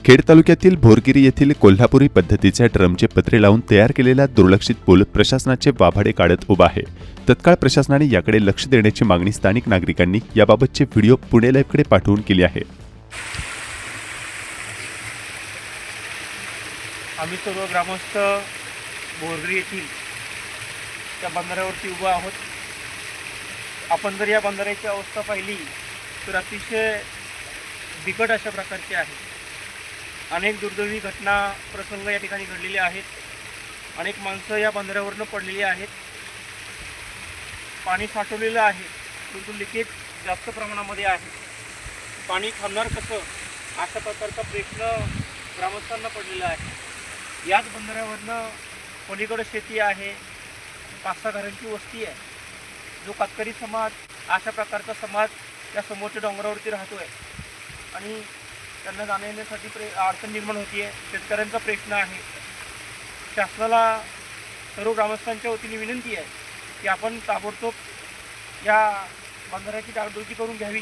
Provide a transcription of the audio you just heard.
खेड तालुक्यातील भोरगिरी येथील कोल्हापुरी पद्धतीच्या ड्रमचे पत्रे लावून तयार केलेला दुर्लक्षित पूल प्रशासनाचे वाभाडे काढत उभा आहे। तत्काळ प्रशासनाने याकडे लक्ष देण्याची मागणी स्थानिक नागरिकांनी याबाबतचे व्हिडिओ पुणे लाईव्हकडे पाठवून केली आहे। आम्ही सर्व ग्रामस्थ भोरगिरी येथील त्या बंधाऱ्यावरती उभा आहोत। आपण जर या बंधाऱ्याची अवस्था पाहिली तर अतिशय बिकट अशा प्रकारची आहे। अनेक दुर्दैवी घटना प्रसंग या ठिकाणी घडलेले आहेत। अनेक माणसं या बंधाऱ्यावरनं पडलेली आहेत। पाणी साठवलेलं आहे, परंतु लिकेज जास्त प्रमाणामध्ये आहे। पाणी थांबणार कसं अशा प्रकारचा प्रश्न ग्रामस्थांना पडलेला आहे। याच बंधाऱ्यावरनं पलीकडे शेती आहे, 5-6 घरांची वस्ती आहे। जो कातकरी समाज अशा प्रकारचा समाज या समोरच्या डोंगरावरती राहतोय आणि त्यांना जाण्यासाठी अडचण निर्माण होती आहे। शेतकऱ्यांचा प्रश्न आहे। शासनाला सर्व ग्रामस्थांच्या वतीने विनंती आहे की आपण ताबडतोब या बंधाऱ्याची डागडुजी करून घ्यावी